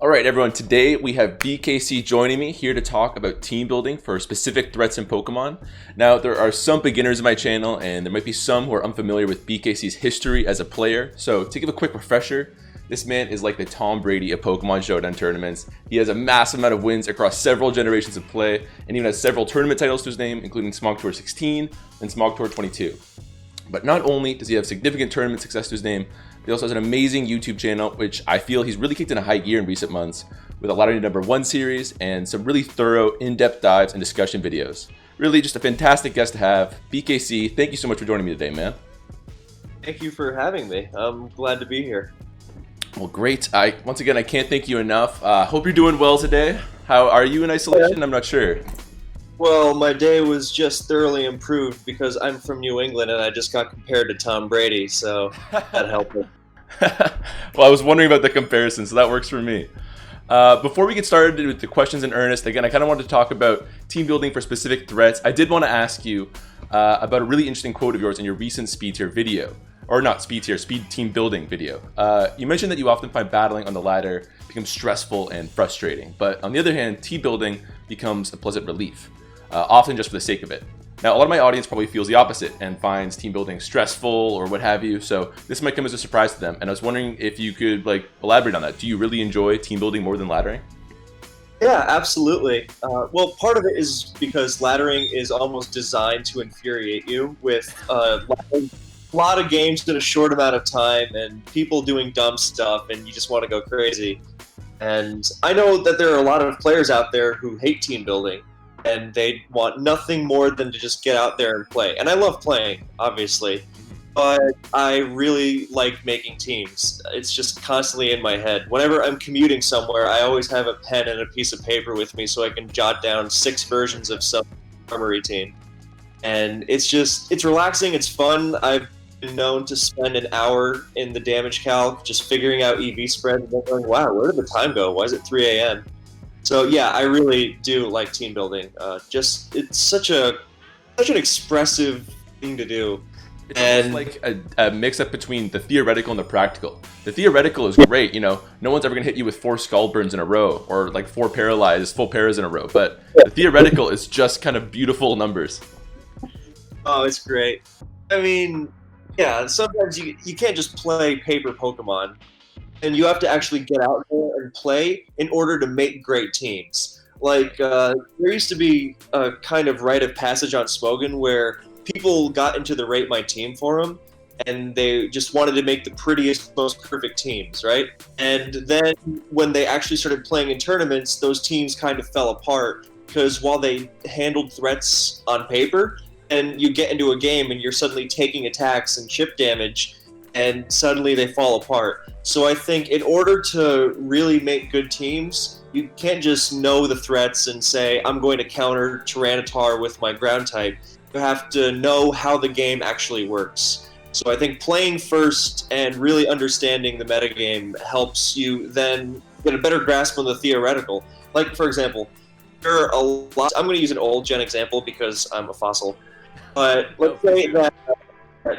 All right, everyone. Today we have BKC joining me here to talk about team building for specific threats in Pokemon. Now, there are some beginners in my channel, and there might be some who are unfamiliar with BKC's history as a player. So, to give a quick refresher, this man is like the Tom Brady of Pokemon Showdown tournaments. He has a massive amount of wins across several generations of play, and even has several tournament titles to his name, including Smog Tour 16 and Smog Tour 22. But not only does he have significant tournament success to his name, he also has an amazing YouTube channel, which I feel he's really kicked into high gear in recent months, with a lot of number one series and some really thorough, in-depth dives and discussion videos. Really just a fantastic guest to have. BKC, thank you so much for joining me today, man. Thank you for having me. I'm glad to be here. Well, great. Once again, I can't thank you enough. Hope you're doing well today. How are you in isolation? I'm not sure. Well, my day was just thoroughly improved because I'm from New England and I just got compared to Tom Brady, so that helped me. Well, I was wondering about the comparison, so that works for me. Before we get started with the questions in earnest, again, I kind of wanted to talk about team building for specific threats. I did want to ask you about a really interesting quote of yours in your recent speed tier video. Or not speed tier, speed team building video. You mentioned that you often find battling on the ladder becomes stressful and frustrating, but on the other hand, team building becomes a pleasant relief. Often just for the sake of it. Now, a lot of my audience probably feels the opposite and finds team building stressful or what have you, so this might come as a surprise to them, and I was wondering if you could elaborate on that. Do you really enjoy team building more than laddering? Yeah, absolutely. Well, part of it is because laddering is almost designed to infuriate you with a lot of games in a short amount of time and people doing dumb stuff and you just want to go crazy. And I know that there are a lot of players out there who hate team building, and they want nothing more than to just get out there and play. And I love playing, obviously, but I really like making teams. It's just constantly in my head. Whenever I'm commuting somewhere, I always have a pen and a piece of paper with me so I can jot down 6 versions of some armory team. And it's relaxing, it's fun. I've been known to spend an hour in the damage calc just figuring out EV spread and then going, wow, where did the time go? Why is it 3 a.m.? So yeah, I really do like team building. It's such an expressive thing to do. It's almost like a mix-up between the theoretical and the practical. The theoretical is great, no one's ever gonna hit you with 4 skull burns in a row or like 4 paralyzed full paras in a row. But the theoretical is just kind of beautiful numbers. Oh, it's great. I mean, yeah, sometimes you can't just play paper Pokemon. And you have to actually get out there and play in order to make great teams. There used to be a kind of rite of passage on Smogon where people got into the Rate My Team forum and they just wanted to make the prettiest, most perfect teams, right? And then when they actually started playing in tournaments, those teams kind of fell apart because while they handled threats on paper, and you get into a game and you're suddenly taking attacks and chip damage, and suddenly they fall apart. So I think in order to really make good teams, you can't just know the threats and say, I'm going to counter Tyranitar with my ground type. You have to know how the game actually works. So I think playing first and really understanding the metagame helps you then get a better grasp on the theoretical. Like, for example, there are a lot... I'm going to use an old gen example because I'm a fossil. But let's say that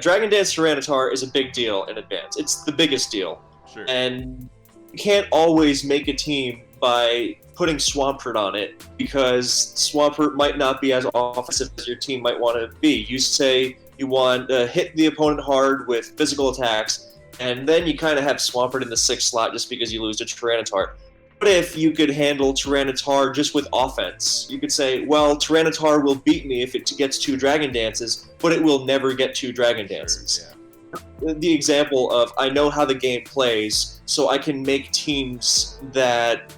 Dragon Dance Tyranitar is a big deal in Advance. It's the biggest deal. Sure. And you can't always make a team by putting Swampert on it because Swampert might not be as offensive as your team might want to be. You say you want to hit the opponent hard with physical attacks, and then you kind of have Swampert in the 6th slot just because you lose to Tyranitar. What if you could handle Tyranitar just with offense? You could say, well, Tyranitar will beat me if it gets 2 Dragon Dances, but it will never get 2 Dragon Dances. Sure, yeah. The example of, I know how the game plays, so I can make teams that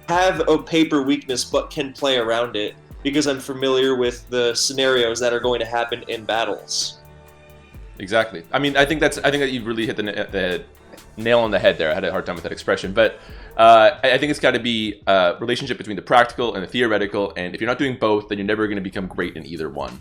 have a paper weakness but can play around it because I'm familiar with the scenarios that are going to happen in battles. Exactly. I mean, I think that you really hit the nail on the head there. I had a hard time with that expression, but I think it's got to be a relationship between the practical and the theoretical, and if you're not doing both, then you're never going to become great in either one.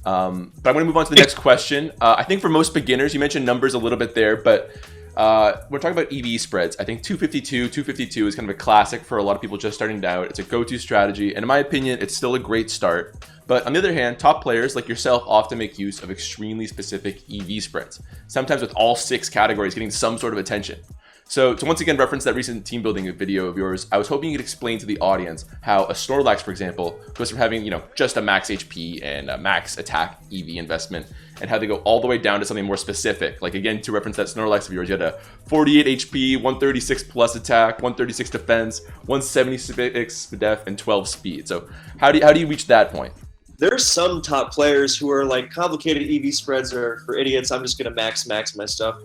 But I'm going to move on to the next question. I think for most beginners, you mentioned numbers a little bit there, but we're talking about EV spreads. I think 252 is kind of a classic for a lot of people just starting out. It's a go-to strategy, and in my opinion, it's still a great start. But on the other hand, top players like yourself often make use of extremely specific EV spreads, sometimes with all 6 categories getting some sort of attention. So to once again reference that recent team building video of yours, I was hoping you could explain to the audience how a Snorlax, for example, goes from having, just a max HP and a max attack EV investment, and how they go all the way down to something more specific. Like, again, to reference that Snorlax of yours, you had a 48 HP, 136 plus attack, 136 defense, 176 def, and 12 speed. So how do you reach that point? There's some top players who are like, complicated EV spreads are for idiots. I'm just going to max my stuff.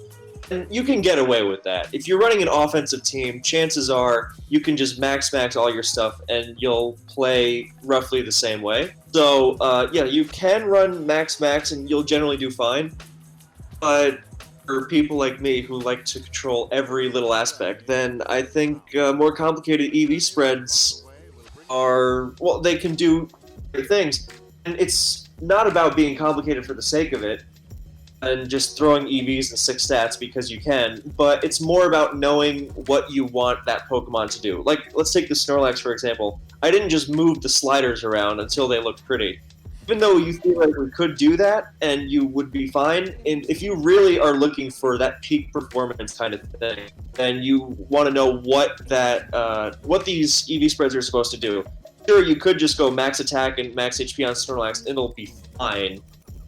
And you can get away with that. If you're running an offensive team, chances are you can just max all your stuff and you'll play roughly the same way. So, yeah, you can run max and you'll generally do fine. But for people like me who like to control every little aspect, then I think more complicated EV spreads are, well, they can do great things. And it's not about being complicated for the sake of it and just throwing EVs and 6 stats because you can, but it's more about knowing what you want that Pokemon to do. Like, let's take the Snorlax, for example. I didn't just move the sliders around until they looked pretty. Even though you feel like we could do that and you would be fine, and if you really are looking for that peak performance kind of thing, then you want to know what these EV spreads are supposed to do. Sure, you could just go max attack and max HP on Snorlax, and it'll be fine.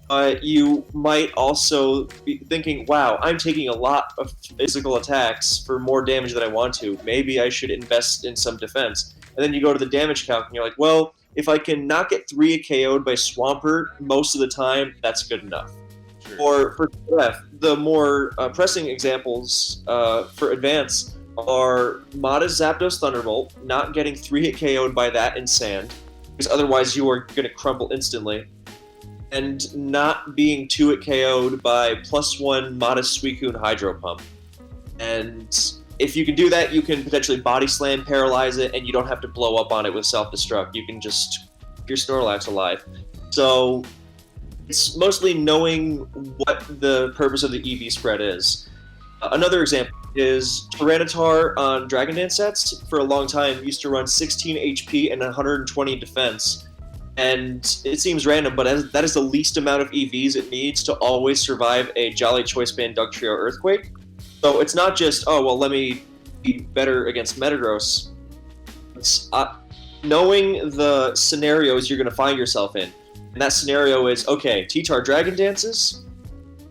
But you might also be thinking, wow, I'm taking a lot of physical attacks for more damage than I want to. Maybe I should invest in some defense. And then you go to the damage calc and you're like, well, if I can not get 3 KO'd by Swampert most of the time, that's good enough. Sure. Or for F, the more pressing examples for advance are Mata's Zapdos Thunderbolt, not getting 3-hit KO'd by that in Sand, because otherwise you are going to crumple instantly, and not being 2-hit KO'd by +1 Modest Suicune Hydro Pump. And if you can do that, you can potentially Body Slam, paralyze it, and you don't have to blow up on it with Self-Destruct. You can just keep your Snorlax alive. So it's mostly knowing what the purpose of the EV spread is. Another example is Tyranitar on Dragon Dance sets for a long time used to run 16 HP and 120 defense. And it seems random, but that is the least amount of EVs it needs to always survive a Jolly Choice Band Dugtrio Earthquake. So it's not just, oh, well, let me be better against Metagross. It's knowing the scenarios you're going to find yourself in. And that scenario is, okay, T-Tar Dragon Dances,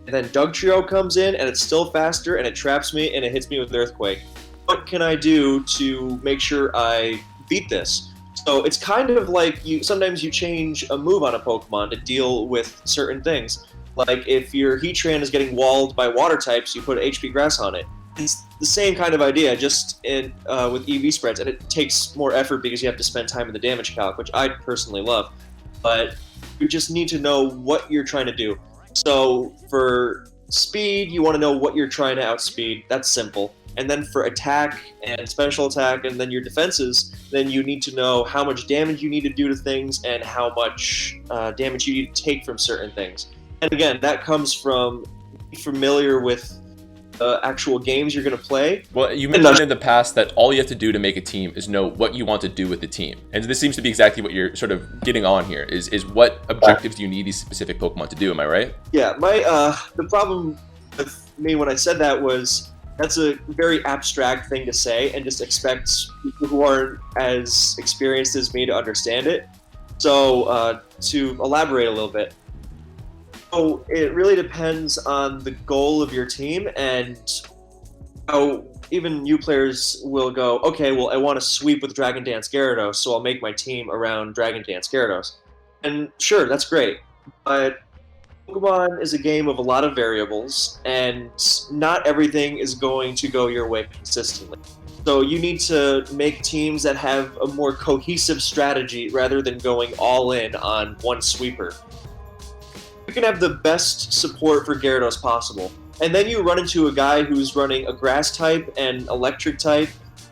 and then Dugtrio comes in, and it's still faster, and it traps me, and it hits me with Earthquake. What can I do to make sure I beat this? So it's kind of like sometimes you change a move on a Pokemon to deal with certain things. Like if your Heatran is getting walled by water types, you put HP Grass on it. It's the same kind of idea, just with EV spreads, and it takes more effort because you have to spend time in the damage calc, which I personally love. But you just need to know what you're trying to do. So for speed, you want to know what you're trying to outspeed. That's simple. And then for attack and special attack and then your defenses, then you need to know how much damage you need to do to things and how much damage you need to take from certain things. And again, that comes from being familiar with the actual games you're going to play. Well, you mentioned in the past that all you have to do to make a team is know what you want to do with the team. And this seems to be exactly what you're sort of getting on here, is what objectives do you need these specific Pokemon to do, am I right? Yeah, the problem with me when I said that was, that's a very abstract thing to say and just expect people who aren't as experienced as me to understand it. So to elaborate a little bit. So it really depends on the goal of your team and how even new players will go, okay, well, I want to sweep with Dragon Dance Gyarados, so I'll make my team around Dragon Dance Gyarados. And sure, that's great, but Pokemon is a game of a lot of variables, and not everything is going to go your way consistently. So you need to make teams that have a more cohesive strategy rather than going all in on one sweeper. You can have the best support for Gyarados possible, and then you run into a guy who's running a Grass type and Electric type,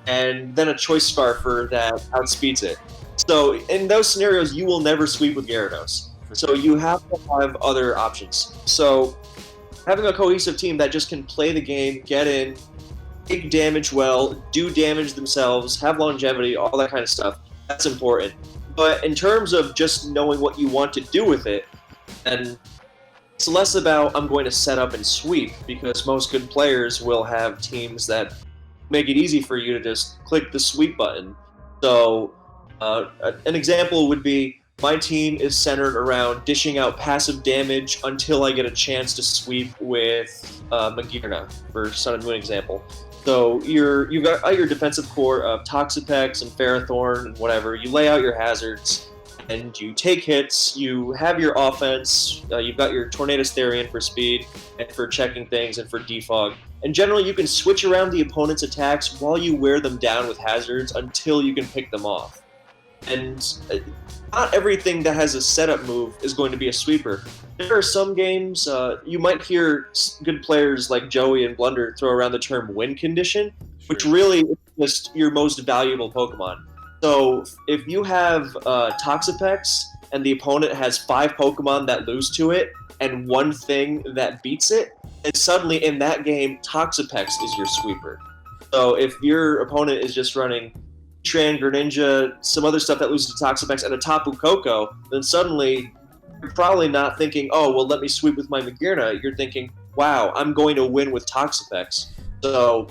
and then a Choice Scarfer that outspeeds it. So in those scenarios, you will never sweep with Gyarados. So you have to have other options. So having a cohesive team that just can play the game, get in, take damage well, do damage themselves, have longevity, all that kind of stuff, that's important. But in terms of just knowing what you want to do with it, and it's less about I'm going to set up and sweep, because most good players will have teams that make it easy for you to just click the sweep button. So an example would be my team is centered around dishing out passive damage until I get a chance to sweep with Magirna, for Sun and Moon example. So you've got your defensive core of Toxapex and Ferrothorn and whatever. You lay out your hazards and you take hits. You have your offense. You've got your Tornadus Therian for speed and for checking things and for defog. And generally, you can switch around the opponent's attacks while you wear them down with hazards until you can pick them off. And not everything that has a setup move is going to be a sweeper. There are some games, you might hear good players like Joey and Blunder throw around the term win condition, which really is just your most valuable Pokemon. So if you have Toxapex and the opponent has 5 Pokemon that lose to it and 1 thing that beats it, and suddenly in that game, Toxapex is your sweeper. So if your opponent is just running Tran, Greninja, some other stuff that loses to Toxapex, and a Tapu Koko, then suddenly you're probably not thinking, oh, well, let me sweep with my Magirna. You're thinking, wow, I'm going to win with Toxapex. So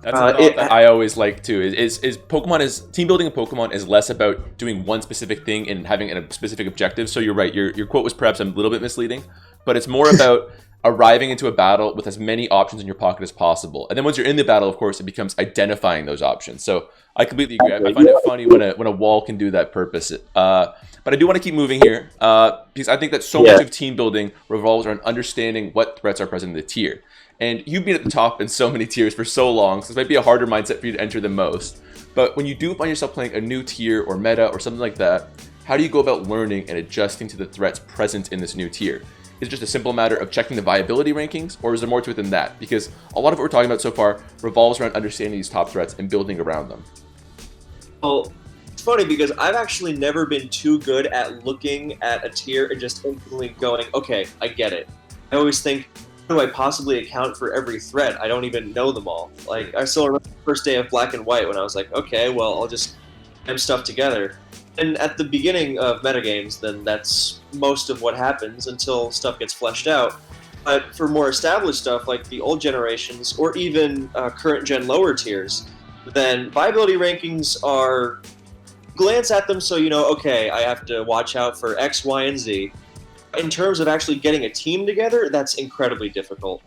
that's a thought that I always like too. Is team building in Pokemon is less about doing one specific thing and having a specific objective. So you're right. Your quote was perhaps a little bit misleading, but it's more about arriving into a battle with as many options in your pocket as possible. And then once you're in the battle, of course, it becomes identifying those options. So I completely agree. I find it funny when a wall can do that purpose. But I do want to keep moving here because I think that so much of team building revolves around understanding what threats are present in the tier. And you've been at the top in so many tiers for so long, so this might be a harder mindset for you to enter than most. But when you do find yourself playing a new tier or meta or something like that, how do you go about learning and adjusting to the threats present in this new tier? Is it just a simple matter of checking the viability rankings, or is there more to it than that? Because a lot of what we're talking about so far revolves around understanding these top threats and building around them. Well, it's funny because I've actually never been too good at looking at a tier and just instantly going, okay, I get it. I always think, how do I possibly account for every threat? I don't even know them all. Like, I still remember the first day of Black and White when I was like, okay, well, I'll just have stuff together. And at the beginning of metagames, then that's most of what happens until stuff gets fleshed out. But for more established stuff, like the old generations, or even current gen lower tiers, then viability rankings are, glance at them so you know, okay, I have to watch out for X, Y, and Z. In terms of actually getting a team together, that's incredibly difficult.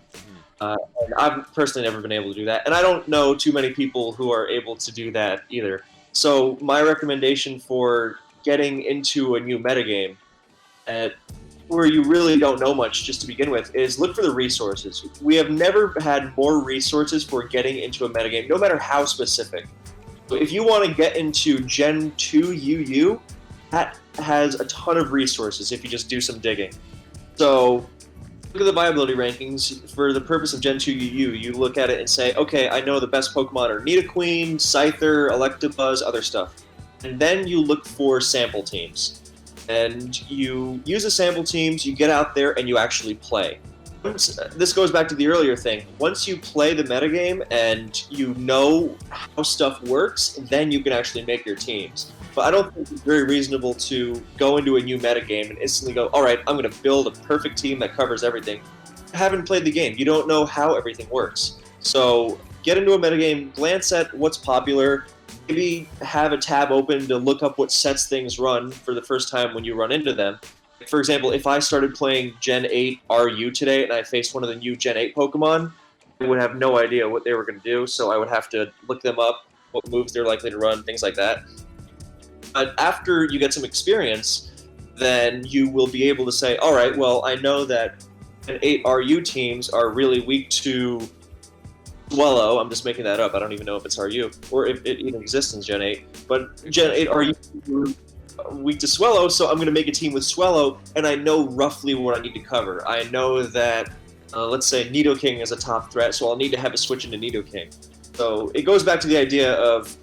And I've personally never been able to do that. And I don't know too many people who are able to do that either. So my recommendation for getting into a new metagame where you really don't know much just to begin with is look for the resources. We have never had more resources for getting into a metagame, no matter how specific. So if you want to get into Gen 2 UU, that has a ton of resources if you just do some digging. So look at the viability rankings. For the purpose of Gen 2 UU, you look at it and say, okay, I know the best Pokemon are Nidoqueen, Scyther, Electabuzz, other stuff. And then you look for sample teams. And you use the sample teams, you get out there, and you actually play. This goes back to the earlier thing. Once you play the metagame and you know how stuff works, then you can actually make your teams. But I don't think it's very reasonable to go into a new metagame and instantly go, all right, I'm going to build a perfect team that covers everything. You haven't played the game. You don't know how everything works. So get into a metagame, glance at what's popular, maybe have a tab open to look up what sets things run for the first time when you run into them. For example, if I started playing Gen 8 RU today and I faced one of the new Gen 8 Pokemon, I would have no idea what they were going to do, so I would have to look them up, what moves they're likely to run, things like that. After you get some experience, then you will be able to say, all right, well, I know that Gen 8 RU teams are really weak to Swellow. I'm just making that up. I don't even know if it's RU or if it even exists in Gen 8. But Gen 8 RU are weak to Swellow, so I'm going to make a team with Swellow, and I know roughly what I need to cover. I know that, let's say, Nidoking is a top threat, so I'll need to have a switch into Nidoking. So it goes back to the idea of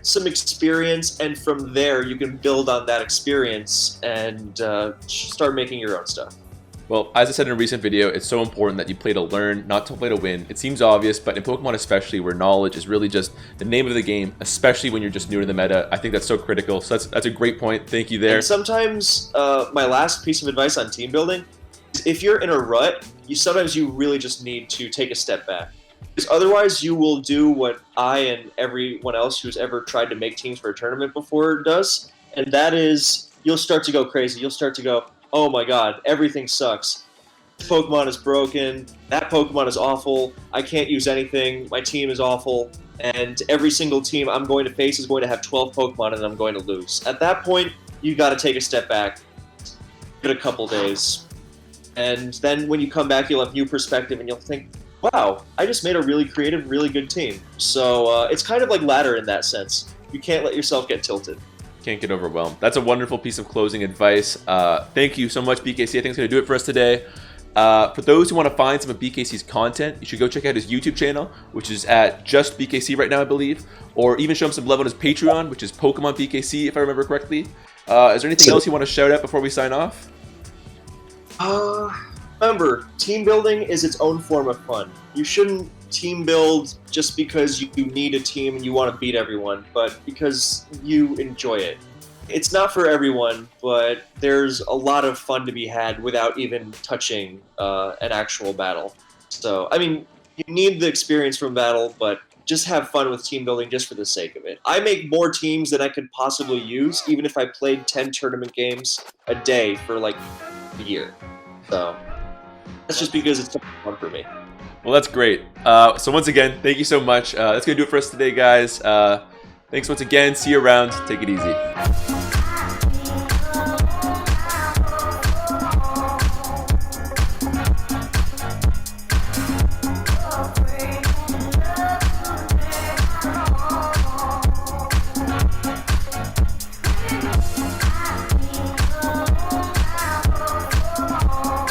some experience, and from there you can build on that experience and start making your own stuff. Well, as I said in a recent video, it's so important that you play to learn, not to play to win. It seems obvious, but in Pokemon especially, where knowledge is really just the name of the game, especially when you're just new to the meta, I think that's so critical. So that's a great point. Thank you there. And sometimes my last piece of advice on team building is if you're in a rut, sometimes you really just need to take a step back. Because otherwise, you will do what I and everyone else who's ever tried to make teams for a tournament before does, and that is you'll start to go crazy. You'll start to go, oh my god, everything sucks. This Pokemon is broken. That Pokemon is awful. I can't use anything. My team is awful. And every single team I'm going to face is going to have 12 Pokemon, and I'm going to lose. At that point, you got to take a step back, give it a couple days, and then when you come back, you'll have new perspective, and you'll think, wow, I just made a really creative, really good team. So it's kind of like ladder in that sense. You can't let yourself get tilted. Can't get overwhelmed. That's a wonderful piece of closing advice. Thank you so much, BKC. I think it's going to do it for us today. For those who want to find some of BKC's content, you should go check out his YouTube channel, which is at just BKC right now, I believe, or even show him some love on his Patreon, which is Pokemon BKC, if I remember correctly. Is there anything else you want to shout out before we sign off? Remember, team building is its own form of fun. You shouldn't team build just because you need a team and you want to beat everyone, but because you enjoy it. It's not for everyone, but there's a lot of fun to be had without even touching an actual battle. So, I mean, you need the experience from battle, but just have fun with team building just for the sake of it. I make more teams than I could possibly use, even if I played 10 tournament games a day for like a year. So that's just because it's so fun for me. Well, that's great. So once again, thank you so much. That's going to do it for us today, guys. Thanks once again. See you around. Take it easy.